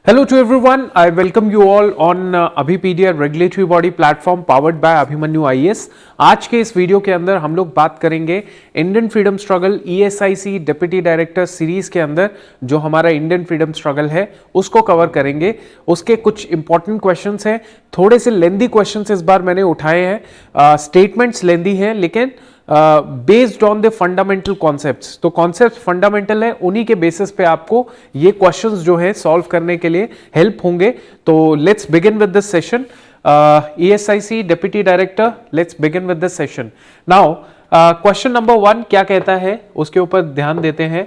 Hello to everyone. I welcome you all on Abhipedia regulatory body platform powered by Abhimanyu IAS। आज के इस video के अंदर हम लोग बात करेंगे Indian freedom struggle ESIC deputy director series के अंदर जो हमारा इंडियन फ्रीडम स्ट्रगल है उसको कवर करेंगे। उसके कुछ इंपॉर्टेंट क्वेश्चंस हैं, थोड़े से लेंदी क्वेश्चंस इस बार मैंने उठाए हैं। स्टेटमेंट्स लेंदी हैं लेकिन based on the fundamental concepts. तो कॉन्सेप्ट फंडामेंटल है, उन्हीं के बेसिस पे आपको ये क्वेश्चंस जो है सॉल्व करने के लिए हेल्प होंगे। तो let's begin with this session. ESIC deputy director, let's begin with this session. Now question number 1 क्या कहता है उसके ऊपर ध्यान देते हैं।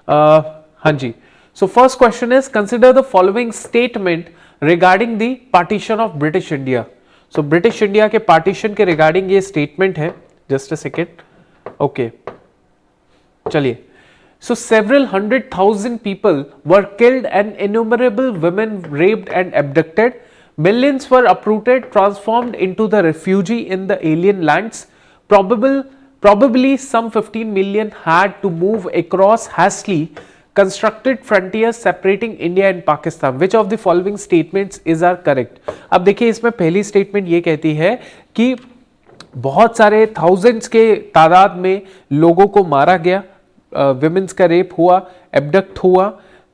हाँ जी, so first question is consider the following statement regarding the partition of British India. So British India के पार्टीशन के रिगार्डिंग ये स्टेटमेंट है। जस्ट अ सेकेंड, ओके चलिए। So several 100,000 people were killed and innumerable women raped and abducted. Millions were uprooted, transformed into the refugee in the alien lands. Probably some 15 million had to move across hastily constructed frontiers separating India and Pakistan. Which of the following statements is are correct? अब देखिए इसमें पहली statement ये कहती है कि बहुत सारे थाउजेंड्स के तादाद में लोगों को मारा गया, विमेंस का रेप हुआ, एब्डक्ट हुआ।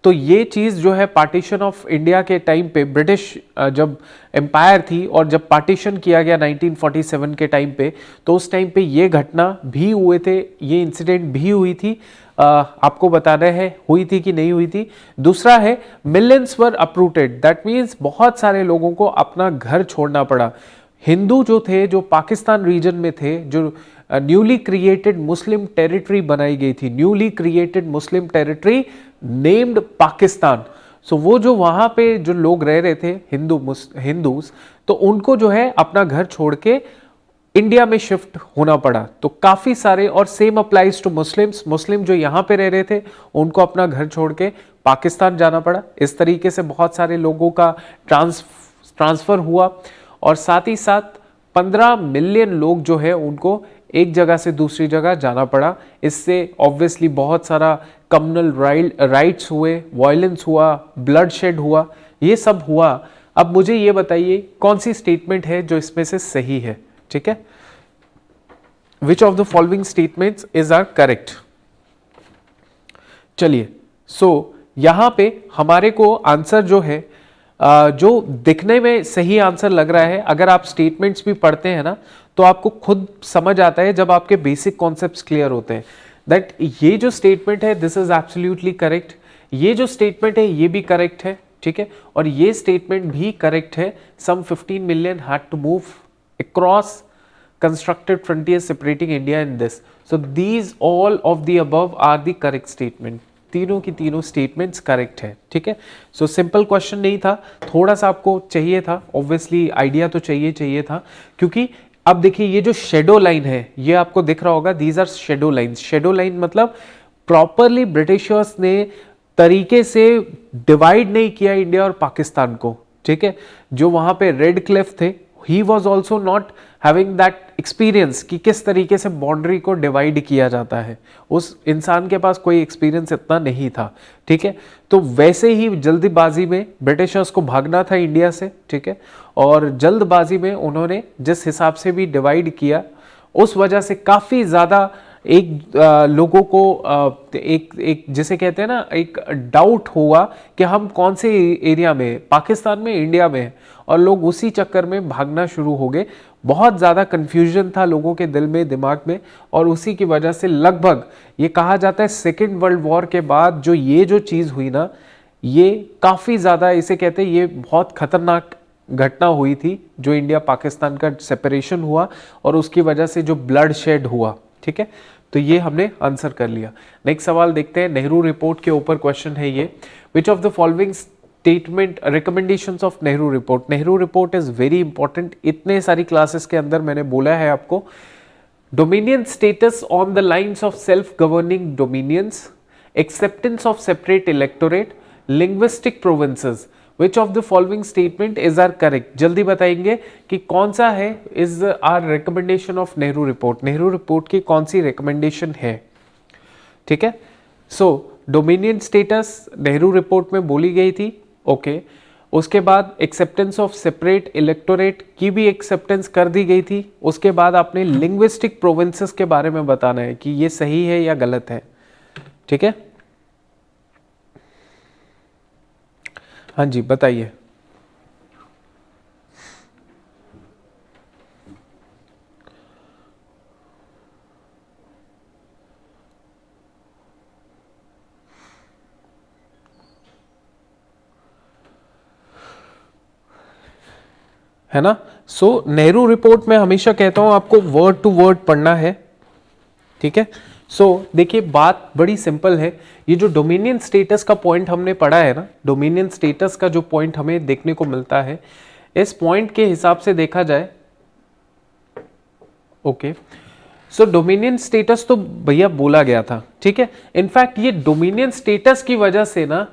तो ये चीज़ जो है पार्टीशन ऑफ इंडिया के टाइम पे, ब्रिटिश जब एम्पायर थी और जब पार्टीशन किया गया 1947 के टाइम पे, तो उस टाइम पे ये घटना भी हुए थे, ये इंसिडेंट भी हुई थी। आपको बताना है हुई थी कि नहीं हुई थी। दूसरा है millions were uprooted, that means बहुत सारे लोगों को अपना घर छोड़ना पड़ा। हिंदू जो थे, जो पाकिस्तान रीजन में थे, जो न्यूली क्रिएटेड मुस्लिम टेरिटरी बनाई गई थी, न्यूली क्रिएटेड मुस्लिम टेरिटरी नेम्ड पाकिस्तान। सो वो जो वहां पे जो लोग रह रहे थे हिंदूज, तो उनको जो है अपना घर छोड़ के इंडिया में शिफ्ट होना पड़ा। तो काफी सारे, और सेम अप्लाइज टू मुस्लिम्स, मुस्लिम जो यहाँ पे रह रहे थे उनको अपना घर छोड़ के पाकिस्तान जाना पड़ा। इस तरीके से बहुत सारे लोगों का ट्रांसफर हुआ और साथ ही साथ 15 मिलियन लोग जो है उनको एक जगह से दूसरी जगह जाना पड़ा। इससे ऑब्वियसली बहुत सारा कम्युनल राइट्स हुए, वायलेंस हुआ, ब्लड शेड हुआ, ये सब हुआ। अब मुझे ये बताइए कौन सी स्टेटमेंट है जो इसमें से सही है। ठीक है, which of the following statements is are correct. चलिए, सो यहां पे हमारे को आंसर जो है जो दिखने में सही आंसर लग रहा है, अगर आप स्टेटमेंट्स भी पढ़ते हैं ना तो आपको खुद समझ आता है जब आपके बेसिक कॉन्सेप्ट्स क्लियर होते हैं, दैट ये जो स्टेटमेंट है दिस इज एब्सोल्युटली करेक्ट, ये जो स्टेटमेंट है ये भी करेक्ट है। ठीक है, और ये स्टेटमेंट भी करेक्ट है। Some 15 million had to move across constructed frontier separating India in this. So these all of the above are the correct statement. तीनों की तीनों स्टेटमेंट्स करेक्ट है। ठीक है, सो सिंपल क्वेश्चन नहीं था, थोड़ा सा आपको चाहिए था, ऑब्वियसली आइडिया तो चाहिए था। क्योंकि अब देखिए ये जो शेडो लाइन है ये आपको दिख रहा होगा, these are shadow lines. Shadow line मतलब प्रॉपरली ब्रिटिशर्स ने तरीके से डिवाइड नहीं किया इंडिया और पाकिस्तान को। ठीक है, जो वहां पे रेड क्लिफ थे, he was also not having that experience कि किस तरीके से बाउंड्री को डिवाइड किया जाता है। उस इंसान के पास कोई एक्सपीरियंस इतना नहीं था। ठीक है, तो वैसे ही जल्दबाजी में ब्रिटिशर्स को भागना था इंडिया से। ठीक है, और जल्दबाजी में उन्होंने जिस हिसाब से भी डिवाइड किया, उस वजह से काफ़ी ज़्यादा लोगों को एक जिसे कहते हैं ना, एक डाउट हुआ कि हम कौन से एरिया में, पाकिस्तान में, इंडिया में, और लोग उसी चक्कर में भागना शुरू हो गए। बहुत ज़्यादा कन्फ्यूजन था लोगों के दिल में, दिमाग में, और उसी की वजह से लगभग ये कहा जाता है सेकेंड वर्ल्ड वॉर के बाद जो चीज़ हुई ना, ये काफ़ी ज़्यादा, इसे कहते हैं, ये बहुत खतरनाक घटना हुई थी जो इंडिया पाकिस्तान का सेपरेशन हुआ और उसकी वजह से जो ब्लड शेड हुआ। ठीक है, तो ये हमने आंसर कर लिया। नेक्स्ट सवाल देखते हैं, नेहरू रिपोर्ट के ऊपर क्वेश्चन है ये। Which of the following statement recommendations of Nehru report. Nehru report is very important, इतने सारी क्लासेस के अंदर मैंने बोला है आपको। Dominion status on the lines of self governing dominions, acceptance of separate electorate, linguistic provinces. Which of the following statement is are correct. जल्दी बताएंगे कि कौन सा है is are recommendation of Nehru report. Nehru report की कौन सी रिकमेंडेशन है। ठीक है, सो डोमिनियन स्टेटस नेहरू रिपोर्ट में बोली गई थी, ओके उसके बाद एक्सेप्टेंस ऑफ सेपरेट इलेक्टोरेट की भी एक्सेप्टेंस कर दी गई थी। उसके बाद आपने लिंग्विस्टिक प्रोविंसेस के बारे में बताना है कि ये सही है या गलत है। ठीक है, हाँ जी बताइए। है ना। सो नेहरू रिपोर्ट में हमेशा कहता हूं आपको वर्ड टू वर्ड पढ़ना है। ठीक है, सो देखिए बात बड़ी सिंपल है। ये जो डोमिनियन स्टेटस का पॉइंट हमने पढ़ा है ना, डोमिनियन स्टेटस का जो पॉइंट हमें देखने को मिलता है, इस पॉइंट के हिसाब से देखा जाए, ओके सो डोमिनियन स्टेटस तो भैया बोला गया था। ठीक है, इनफैक्ट ये डोमिनियन स्टेटस की वजह से ना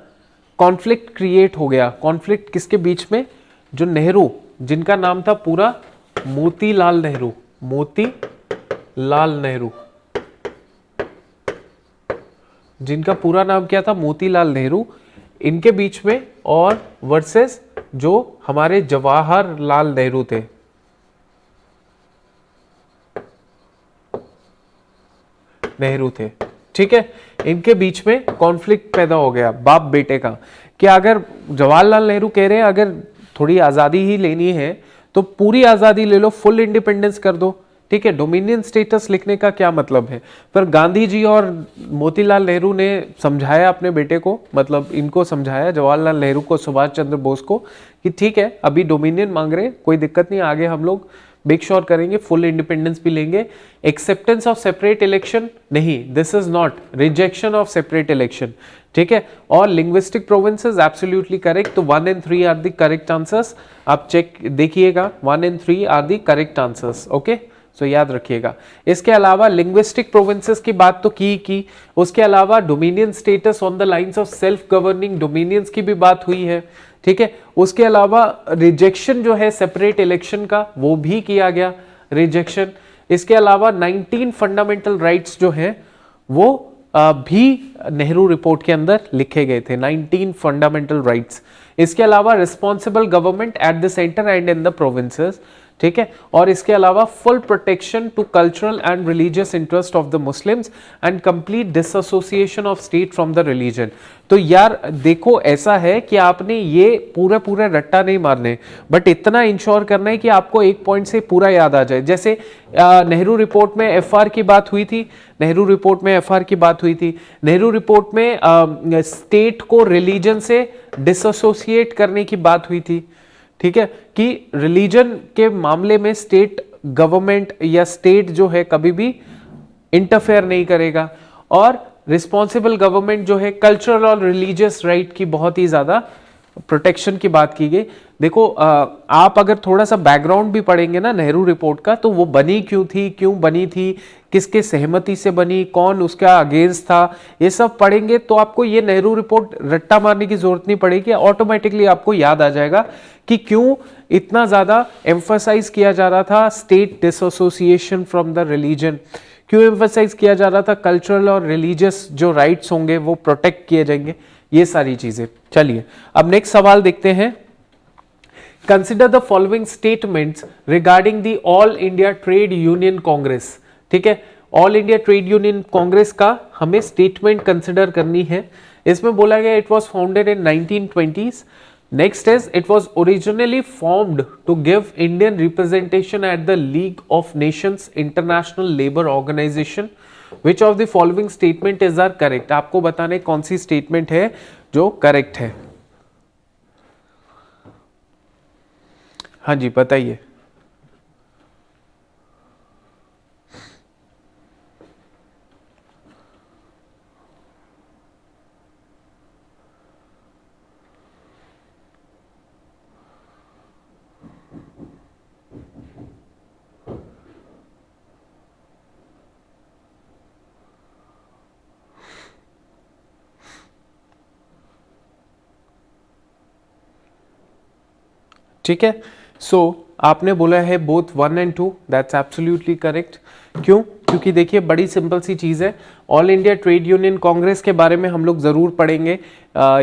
कॉन्फ्लिक्ट क्रिएट हो गया। कॉन्फ्लिक्ट किसके बीच में? जो नेहरू, जिनका नाम था पूरा मोतीलाल नेहरू, मोतीलाल नेहरू, जिनका पूरा नाम क्या था? मोतीलाल नेहरू, इनके बीच में, और वर्सेस जो हमारे जवाहरलाल नेहरू थे। ठीक है, इनके बीच में कॉन्फ्लिक्ट पैदा हो गया बाप बेटे का, कि अगर जवाहरलाल नेहरू कह रहे हैं अगर थोड़ी आजादी ही लेनी है तो पूरी आजादी ले लो, फुल इंडिपेंडेंस कर दो। ठीक है, डोमिनियन स्टेटस लिखने का क्या मतलब है? पर गांधी जी और मोतीलाल नेहरू ने समझाया अपने बेटे को, मतलब इनको समझाया, जवाहरलाल नेहरू को, सुभाष चंद्र बोस को, कि ठीक है अभी डोमिनियन मांग रहे, कोई दिक्कत नहीं, आगे हम लोग मेक श्योर करेंगे, फुल इंडिपेंडेंस भी लेंगे। एक्सेप्टेंस ऑफ सेपरेट इलेक्शन नहीं, this is not, rejection of separate election. ठीक है, और लिंग्विस्टिक प्रोविंसेस एब्सोल्युटली करेक्ट, तो 1 and 3 are the correct answers. आप चेक देखिएगा, 1 and 3 are the correct answers. Okay, so याद रखिएगा। इसके अलावा लिंग्विस्टिक प्रोविंसेस की बात तो की, उसके अलावा dominion status on the lines of self governing dominions की भी बात हुई है। ठीक है, उसके अलावा रिजेक्शन जो है सेपरेट इलेक्शन का, वो भी किया गया, रिजेक्शन। इसके अलावा 19 फंडामेंटल राइट्स जो हैं वो भी नेहरू रिपोर्ट के अंदर लिखे गए थे, 19 फंडामेंटल राइट्स। इसके अलावा responsible government at the centre and in the provinces. ठीक है, और इसके अलावा full protection to cultural and religious interest of the Muslims and complete dissociation of state from the religion. तो यार देखो, ऐसा है कि आपने ये पूरा रट्टा नहीं मारने, बट इतना इंश्योर करना है कि आपको एक पॉइंट से पूरा याद आ जाए। जैसे नेहरू रिपोर्ट में एफआर की बात हुई थी, नेहरू रिपोर्ट में एफआर की बात हुई थी, नेहरू रिपोर्ट में स्टेट को रिलीजन से डिसोसिएट करने की बात हुई थी। ठीक है, कि रिलीजन के मामले में स्टेट गवर्नमेंट या स्टेट जो है कभी भी इंटरफेयर नहीं करेगा, और रिस्पॉन्सिबल गवर्नमेंट जो है कल्चरल और रिलीजियस राइट की बहुत ही ज्यादा प्रोटेक्शन की बात की गई। देखो आप अगर थोड़ा सा बैकग्राउंड भी पढ़ेंगे ना नेहरू रिपोर्ट का, तो वो बनी क्यों बनी थी, किसके सहमति से बनी, कौन उसका अगेंस्ट था, ये सब पढ़ेंगे तो आपको ये नेहरू रिपोर्ट रट्टा मारने की जरूरत नहीं पड़ेगी, ऑटोमेटिकली आपको याद आ जाएगा कि क्यों इतना ज्यादा एम्फसाइज किया जा रहा था state dissociation from the religion, क्यों एम्फसाइज किया जा रहा था कल्चरल और रिलीजियस जो राइट्स होंगे वो प्रोटेक्ट किए जाएंगे, ये सारी चीजें। चलिए अब नेक्स्ट सवाल देखते हैं। Consider the following statements regarding the all India trade union Congress. ठीक है, all India trade union Congress का हमें स्टेटमेंट कंसिडर करनी है। इसमें बोला गया it was founded in 1920s। Next is, it was originally formed to give Indian representation at the League of Nations International Labour Organization. Which of the following statement is are correct? आपको बताना है कौन सी statement है जो correct है। हाँ जी बताइए। ठीक है, सो आपने बोला है both 1 and 2, that's absolutely correct. क्यों? क्योंकि देखिए बड़ी सिंपल सी चीज़ है, all India trade union Congress के बारे में हम लोग ज़रूर पढ़ेंगे।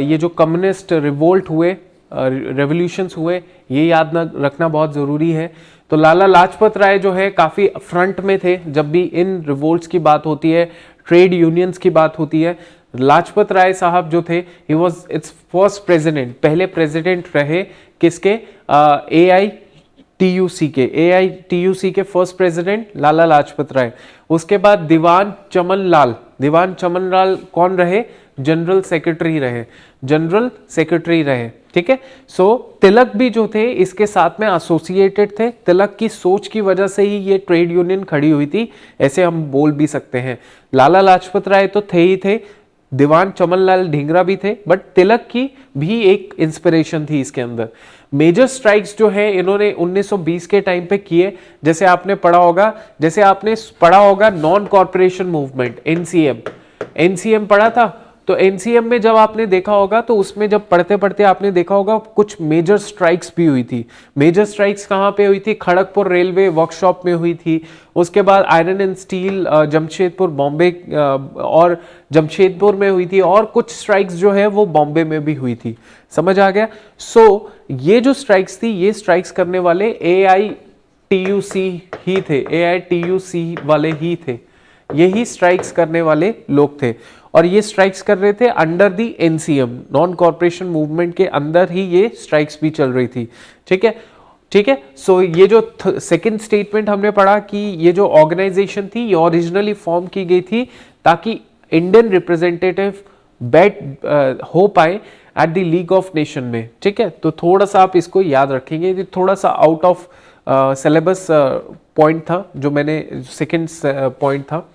ये जो कम्युनिस्ट रिवोल्ट हुए, रेवोल्यूशंस हुए, ये याद रखना बहुत ज़रूरी है। तो लाला लाजपत राय जो है काफ़ी फ्रंट में थे जब भी इन रिवोल्ट्स की बात होती है, ट्रेड यूनियंस की बात होती है। लाजपत राय साहब जो थे, he was it's first president, पहले प्रेसिडेंट रहे किसके, AITUC के फर्स्ट प्रेसिडेंट लाला लाजपत राय। उसके बाद दीवान चमन लाल कौन रहे, जनरल सेक्रेटरी रहे, ठीक है। सो तिलक भी जो थे इसके साथ में एसोसिएटेड थे, तिलक की सोच की वजह से ही ये ट्रेड यूनियन खड़ी हुई थी, ऐसे हम बोल भी सकते हैं। लाला लाजपत राय तो थे ही थे, दीवान चमनलाल ढींगरा भी थे, बट तिलक की भी एक इंस्पिरेशन थी इसके अंदर। मेजर स्ट्राइक्स जो है इन्होंने 1920 के टाइम पे किए, जैसे आपने पढ़ा होगा नॉन कॉर्पोरेशन मूवमेंट, एनसीएम पढ़ा था। तो एनसीएम में जब आपने देखा होगा, तो उसमें जब पढ़ते पढ़ते आपने देखा होगा कुछ मेजर स्ट्राइक्स भी हुई थी। मेजर स्ट्राइक्स कहाँ पे हुई थी, खड़गपुर रेलवे वर्कशॉप में हुई थी। उसके बाद iron and steel Jamshedpur Bombay और जमशेदपुर में हुई थी, और कुछ स्ट्राइक्स जो है वो बॉम्बे में भी हुई थी। समझ आ गया। सो ये जो स्ट्राइक्स थी, ये स्ट्राइक्स करने वाले AITUC ही थे, AITUC वाले ही थे, यही स्ट्राइक्स करने वाले लोग थे। और ये स्ट्राइक्स कर रहे थे under the NCM, non corporation movement के अंदर ही ये स्ट्राइक्स भी चल रही थी, ठीक है। सो ये जो सेकंड स्टेटमेंट हमने पढ़ा कि ये जो ऑर्गेनाइजेशन थी ये ओरिजिनली फॉर्म की गई थी ताकि इंडियन रिप्रेजेंटेटिव हो पाए at the league of nation में, ठीक है। तो थोड़ा सा आप इसको याद रखेंगे, ये थोड़ा सा आउट ऑफ सिलेबस पॉइंट था जो मैंने सेकंड पॉइंट था।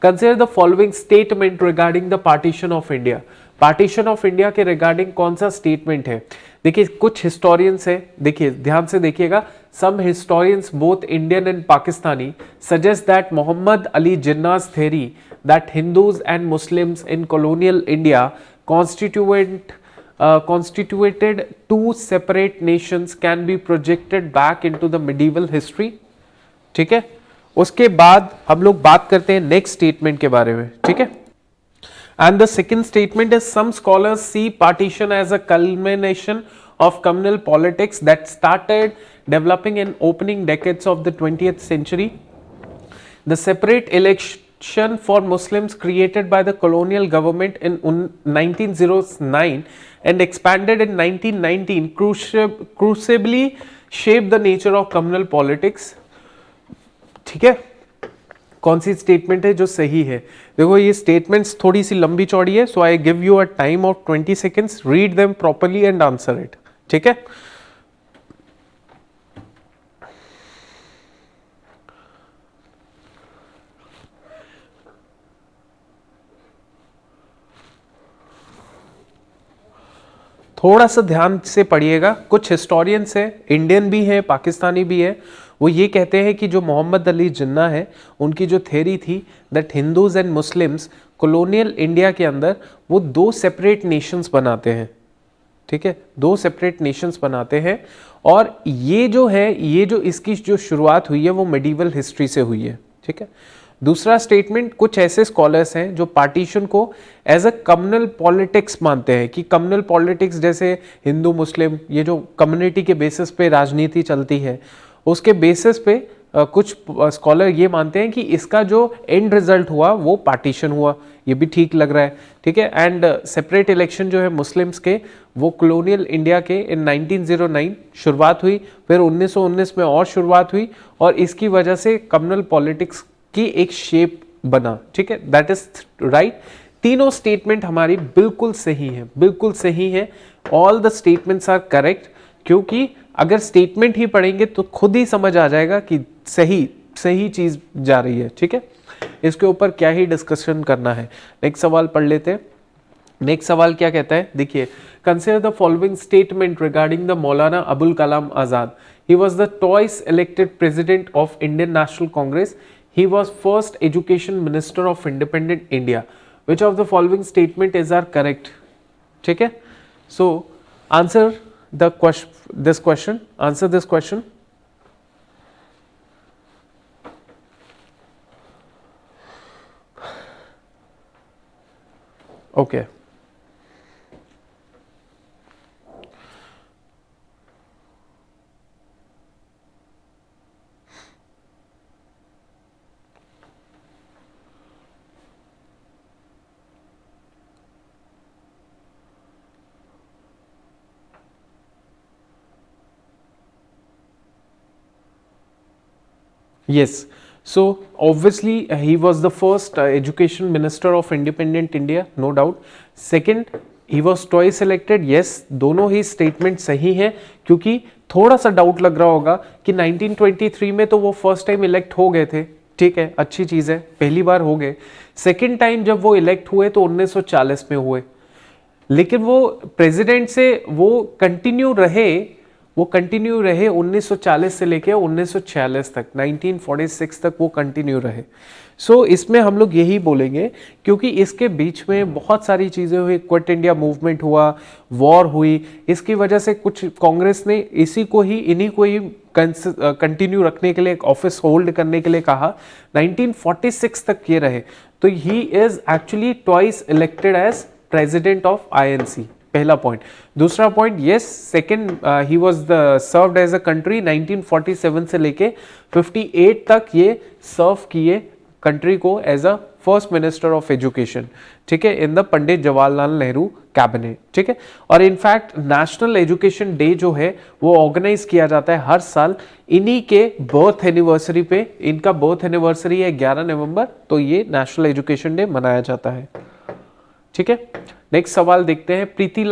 Consider the following statement regarding the partition of India. Partition of India के रिगार्डिंग कौन सा स्टेटमेंट है। देखिए कुछ हिस्टोरियंस है, देखिए ध्यान से देखिएगा, some historians both Indian and Pakistani suggest that Mohammad Ali Jinnah's theory that Hindus and Muslims in colonial India constituted two separate nations can be projected back into the medieval history, ठीक है। उसके बाद हम लोग बात करते हैं नेक्स्ट स्टेटमेंट के बारे में, ठीक है। And the second statement is some scholars see partition as a culmination of communal politics that started developing in opening decades of the 20th century. The separate election for Muslims created by the colonial government in 1909 and expanded in 1919 crucially shaped the nature of communal politics. ठीक है, कौन सी statement है जो सही है। देखो ये statements थोड़ी सी लंबी चौड़ी है, so I give you a time of 20 seconds, read them properly and answer it, ठीक है। थोड़ा सा ध्यान से पढ़िएगा। कुछ हिस्टोरियंस है, इंडियन भी है, पाकिस्तानी भी है, वो ये कहते हैं कि जो मोहम्मद अली जिन्ना है, उनकी जो थ्योरी थी that Hindus and Muslims colonial India के अंदर वो दो सेपरेट नेशंस बनाते हैं, ठीक है, दो सेपरेट नेशंस बनाते हैं। और ये जो है, ये जो इसकी जो शुरुआत हुई है वो मेडिवल हिस्ट्री से हुई है, ठीक है। दूसरा स्टेटमेंट, कुछ ऐसे स्कॉलर्स हैं जो पार्टीशन को एज अ कम्युनल पॉलिटिक्स मानते हैं कि कम्युनल पॉलिटिक्स जैसे हिंदू मुस्लिम, ये जो कम्युनिटी के बेसिस पे राजनीति चलती है, उसके बेसिस पे कुछ स्कॉलर ये मानते हैं कि इसका जो एंड रिजल्ट हुआ वो पार्टीशन हुआ। ये भी ठीक लग रहा है, ठीक है। एंड सेपरेट इलेक्शन जो है मुस्लिम्स के, वो कॉलोनियल इंडिया के इन 1909 शुरुआत हुई, फिर 1919 में और शुरुआत हुई, और इसकी वजह से कम्युनल पॉलिटिक्स की एक शेप बना, ठीक है। That is right. तीनों स्टेटमेंट हमारी बिल्कुल सही है, बिल्कुल सही है। All the statements are correct, क्योंकि अगर स्टेटमेंट ही पढ़ेंगे तो खुद ही समझ आ जाएगा कि सही चीज जा रही है, ठीक है। इसके ऊपर क्या ही डिस्कशन करना है। नेक्स्ट सवाल पढ़ लेते हैं। नेक्स्ट सवाल क्या कहता है, देखिए, consider the following statement regarding the Maulana Abul Kalam Azad. He was the twice elected president of Indian National Congress. He was first education minister of independent India. Which of the following statement is are correct? ठीक है, so answer the question, this question, answer this question. Okay Yes. So obviously he was the first education minister of independent India, no doubt. Second, he was twice elected. Yes, दोनों ही statement सही हैं, क्योंकि थोड़ा सा doubt लग रहा होगा कि 1923 में तो वो फर्स्ट टाइम इलेक्ट हो गए थे, ठीक है, अच्छी चीज़ है, पहली बार हो गए। सेकेंड टाइम जब वो इलेक्ट हुए तो 1940 में हुए, लेकिन वो प्रेसिडेंट से वो कंटिन्यू रहे 1940 से लेके 1946 तक, 1946 तक वो कंटिन्यू रहे। सो इसमें हम लोग यही बोलेंगे, क्योंकि इसके बीच में बहुत सारी चीज़ें हुई, क्विट इंडिया मूवमेंट हुआ, वॉर हुई, इसकी वजह से कुछ कांग्रेस ने इन्हीं को ही कंटिन्यू रखने के लिए, एक ऑफिस होल्ड करने के लिए कहा। 1946 तक ये रहे, तो he is actually twice elected as president of INC, पहला पॉइंट। दूसरा point, yes, second, he was the served as a country 1947 से लेके 58 तक ये सर्व किए कंट्री को as a first minister of education, ठीक है, in the Pandit Jawaharlal Nehru cabinet, ठीक है। और इनफैक्ट नेशनल एजुकेशन डे जो है वो ऑर्गेनाइज किया जाता है हर साल इन्हीं के बर्थ एनिवर्सरी पे। इनका बर्थ एनिवर्सरी है 11 नवंबर, तो ये नेशनल एजुकेशन डे मनाया जाता है, ठीक है। नेक्स्ट सवाल देखते हैं। प्रीति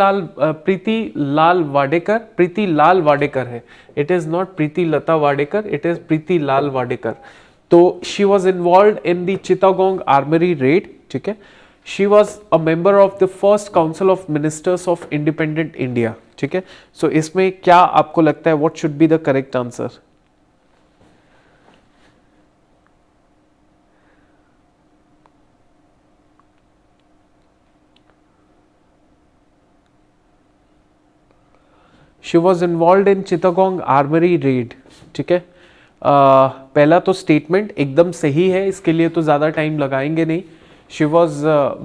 लाल वाडेकर है, it is not Preeti Lata Wadekar, it is Preeti Lal Wadekar. तो she was involve in the Chittagong armoury raid, ठीक है। She was a member of the first council of ministers of independent India, ठीक है। सो इसमें क्या आपको लगता है, what should be the correct answer? She was involve in Chittagong armoury raid, ठीक है। पहला तो स्टेटमेंट एकदम सही है, इसके लिए तो ज़्यादा टाइम लगाएंगे नहीं। She was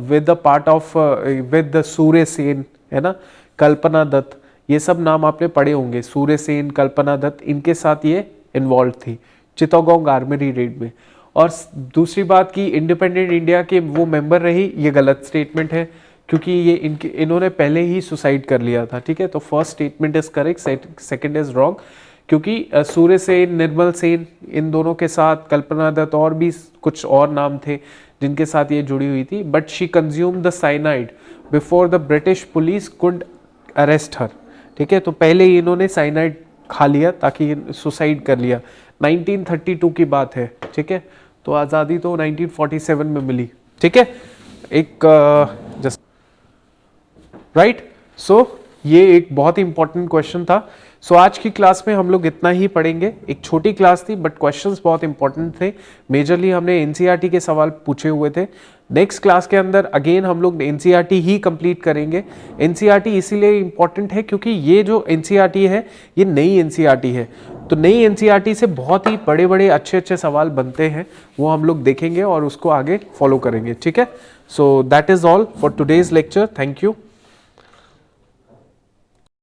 with the part of with Surya Sen, है ना, कल्पना दत्त, ये सब नाम आपने पढ़े होंगे, सूर्य सेन, कल्पना दत्त, इनके साथ ये इन्वॉल्व थी चिटागोंग आर्मरी रेड में। और दूसरी बात की इंडिपेंडेंट इंडिया के वो मेंबर रही, ये गलत स्टेटमेंट है, क्योंकि ये इन्होंने पहले ही सुसाइड कर लिया था, ठीक है। तो first statement is correct, second is wrong, क्योंकि सूर्य सेन, निर्मल सेन, इन दोनों के साथ कल्पना दत्त और भी कुछ और नाम थे जिनके साथ ये जुड़ी हुई थी। But she consume the cyanide before the British police could arrest her, ठीक है। तो पहले ही इन्होंने साइनाइड खा लिया ताकि सुसाइड कर लिया। 1932 की बात है, ठीक है। तो आज़ादी तो 1947 में मिली, ठीक है। एक जस्ट राइट। सो ये एक बहुत ही इंपॉर्टेंट क्वेश्चन था। सो आज की क्लास में हम लोग इतना ही पढ़ेंगे। एक छोटी क्लास थी बट क्वेश्चंस बहुत इंपॉर्टेंट थे। मेजरली हमने एनसीईआरटी के सवाल पूछे हुए थे। नेक्स्ट क्लास के अंदर अगेन हम लोग एनसीईआरटी ही कंप्लीट करेंगे। एनसीईआरटी इसीलिए इंपॉर्टेंट है क्योंकि ये जो एनसीईआरटी है ये नई एनसीईआरटी है, तो नई एनसीईआरटी से बहुत ही बड़े बड़े अच्छे अच्छे सवाल बनते हैं, वो हम लोग देखेंगे और उसको आगे फॉलो करेंगे, ठीक है। So that is all for today's lecture. Thank you.